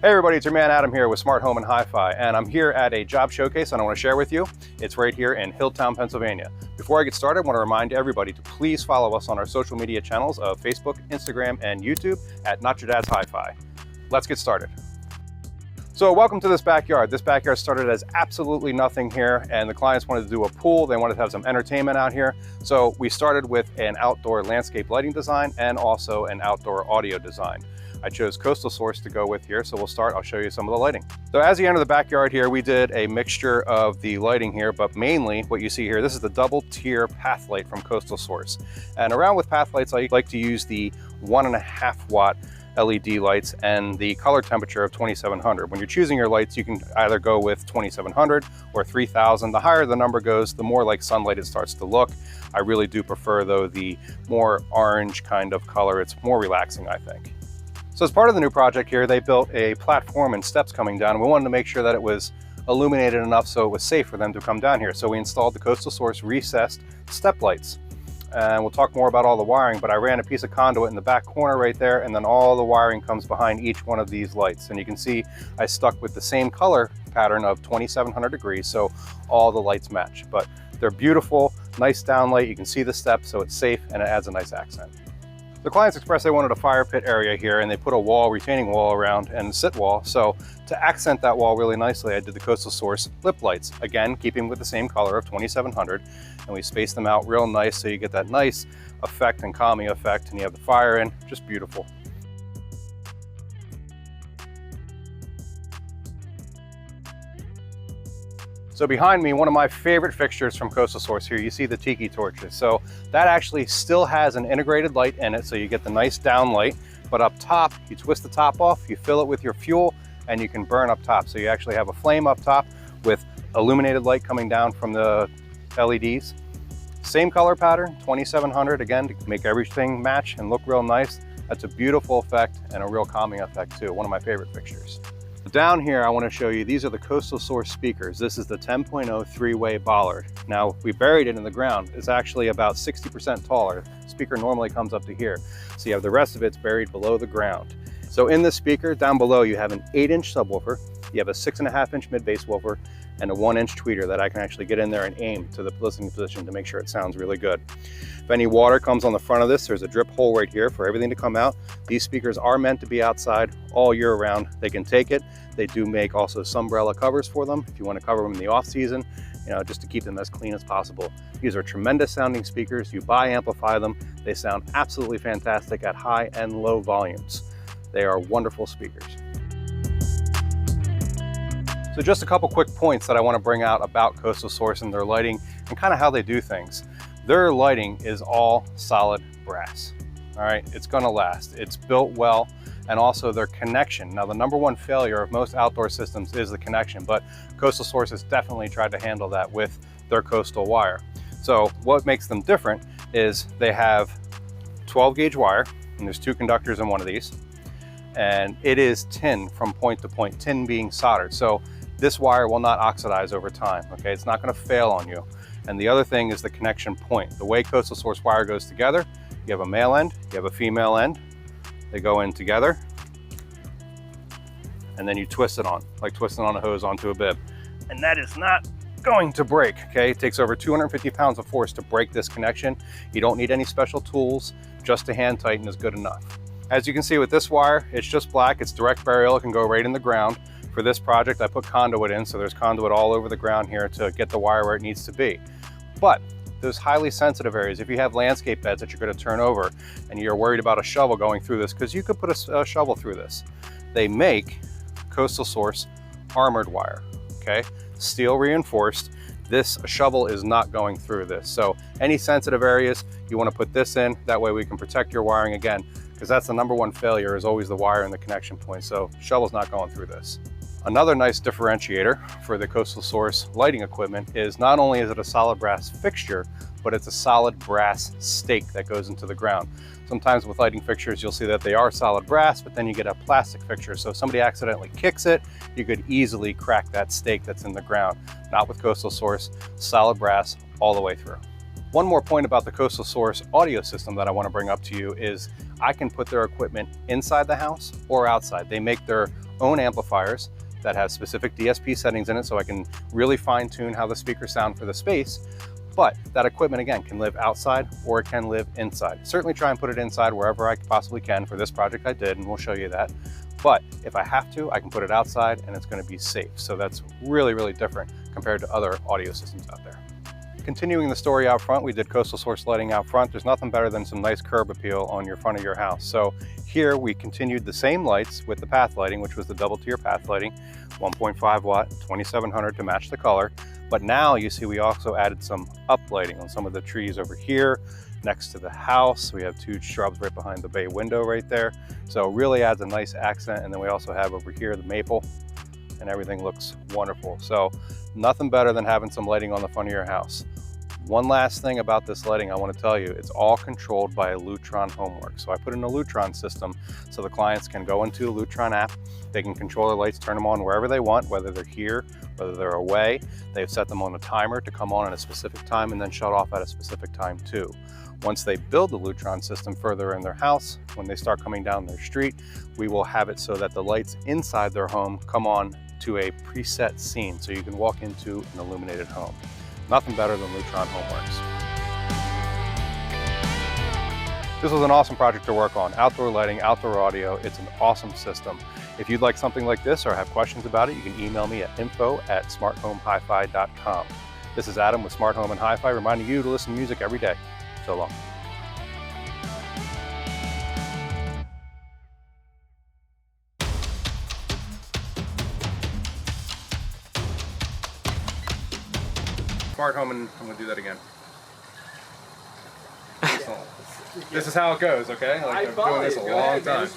Hey everybody, it's your man Adam here with Smart Home and HiFi, and I'm here at a job showcase and I want to share with you. It's right here in Hilltown, Pennsylvania. Before I get started, I want to remind everybody to please follow us on our social media channels of Facebook, Instagram, and YouTube at Not Your Dad's Hi-Fi. Let's get started. So welcome to this backyard. This backyard started as absolutely nothing here, and the clients wanted to do a pool. They wanted to have some entertainment out here. So we started with an outdoor landscape lighting design and also an outdoor audio design. I chose Coastal Source to go with here, so we'll start. I'll show you some of the lighting. So as you enter the backyard here, we did a mixture of the lighting here, but mainly what you see here, this is the double tier path light from Coastal Source. And around with path lights, I like to use the 1.5 watt LED lights and the color temperature of 2700. When you're choosing your lights, you can either go with 2700 or 3000. The higher the number goes, the more like sunlight it starts to look. I really do prefer though the more orange kind of color. It's more relaxing, I think. So as part of the new project here, they built a platform and steps coming down. We wanted to make sure that it was illuminated enough so it was safe for them to come down here. So we installed the Coastal Source recessed step lights. And we'll talk more about all the wiring, but I ran a piece of conduit in the back corner right there, and then all the wiring comes behind each one of these lights. And you can see I stuck with the same color pattern of 2700 degrees, so all the lights match. But they're beautiful, nice downlight. You can see the steps, so it's safe and it adds a nice accent. The clients expressed they wanted a fire pit area here, and they put a wall, retaining wall around and a sit wall. So to accent that wall really nicely, I did the Coastal Source lip lights, again keeping with the same color of 2700, and we spaced them out real nice so you get that nice effect and calming effect, and you have the fire in, just beautiful. So behind me, one of my favorite fixtures from Coastal Source here, you see the Tiki Torches. So that actually still has an integrated light in it, so you get the nice down light, but up top, you twist the top off, you fill it with your fuel, and you can burn up top. So you actually have a flame up top with illuminated light coming down from the LEDs. Same color pattern, 2700, again, to make everything match and look real nice. That's a beautiful effect and a real calming effect too, one of my favorite fixtures. Down here, I want to show you, these are the Coastal Source speakers. This is the 10.0 three-way bollard. Now, we buried it in the ground. It's actually about 60% taller. The speaker normally comes up to here. So you have the rest of it's buried below the ground. So in this speaker, down below, you have an 8-inch subwoofer, you have a 6.5-inch mid-bass woofer, and a 1-inch tweeter that I can actually get in there and aim to the listening position to make sure it sounds really good. If any water comes on the front of this, there's a drip hole right here for everything to come out. These speakers are meant to be outside all year round. They can take it. They do make also sunbrella covers for them if you want to cover them in the off season, just to keep them as clean as possible. These are tremendous sounding speakers. You bi-amplify them. They sound absolutely fantastic at high and low volumes. They are wonderful speakers. So just a couple quick points that I want to bring out about Coastal Source and their lighting and kind of how they do things. Their lighting is all solid brass. All right, it's going to last. It's built well, and also their connection. Now, the #1 failure of most outdoor systems is the connection, but Coastal Source has definitely tried to handle that with their coastal wire. So what makes them different is they have 12 gauge wire, and there's 2 conductors in one of these, and it is tin from point to point, tin being soldered. So this wire will not oxidize over time, okay? It's not gonna fail on you. And the other thing is the connection point. The way Coastal Source wire goes together, you have a male end, you have a female end. They go in together, and then you twist it on, like twisting on a hose onto a bib. And that is not going to break, okay? It takes over 250 pounds of force to break this connection. You don't need any special tools, just a hand tighten is good enough. As you can see with this wire, it's just black, it's direct burial, it can go right in the ground. For this project, I put conduit in, so there's conduit all over the ground here to get the wire where it needs to be. But those highly sensitive areas, if you have landscape beds that you're going to turn over and you're worried about a shovel going through this, because you could put a shovel through this. They make Coastal Source armored wire, okay? Steel reinforced. This shovel is not going through this. So any sensitive areas, you want to put this in. That way we can protect your wiring again, because that's the #1 failure is always the wire and the connection point. So shovel's not going through this. Another nice differentiator for the Coastal Source lighting equipment is not only is it a solid brass fixture, but it's a solid brass stake that goes into the ground. Sometimes with lighting fixtures, you'll see that they are solid brass, but then you get a plastic fixture. So if somebody accidentally kicks it, you could easily crack that stake that's in the ground. Not with Coastal Source, solid brass all the way through. One more point about the Coastal Source audio system that I want to bring up to you is I can put their equipment inside the house or outside. They make their own amplifiers that have specific DSP settings in it, so I can really fine tune how the speakers sound for the space. But that equipment, again, can live outside or it can live inside. Certainly try and put it inside wherever I possibly can. For this project I did, and we'll show you that. But if I have to, I can put it outside and it's going to be safe. So that's really, really different compared to other audio systems out there. Continuing the story out front, we did Coastal Source lighting out front. There's nothing better than some nice curb appeal on your front of your house. So here we continued the same lights with the path lighting, which was the double tier path lighting, 1.5 watt, 2700 to match the color. But now you see we also added some up lighting on some of the trees over here next to the house. We have 2 shrubs right behind the bay window right there. So it really adds a nice accent. And then we also have over here the maple, and everything looks wonderful. So nothing better than having some lighting on the front of your house. One last thing about this lighting I want to tell you, it's all controlled by a Lutron homework. So I put in a Lutron system so the clients can go into a Lutron app, they can control their lights, turn them on wherever they want, whether they're here, whether they're away. They've set them on a timer to come on at a specific time and then shut off at a specific time too. Once they build the Lutron system further in their house, when they start coming down their street, we will have it so that the lights inside their home come on to a preset scene so you can walk into an illuminated home. Nothing better than Lutron Homeworks. This was an awesome project to work on. Outdoor lighting, outdoor audio, it's an awesome system. If you'd like something like this or have questions about it, you can email me at info@smarthomehifi.com. This is Adam with Smart Home and Hi-Fi, reminding you to listen to music every day. So long. Smart Home, and I'm going to do that again. This is how it goes, okay? Like, I've been doing this a long time.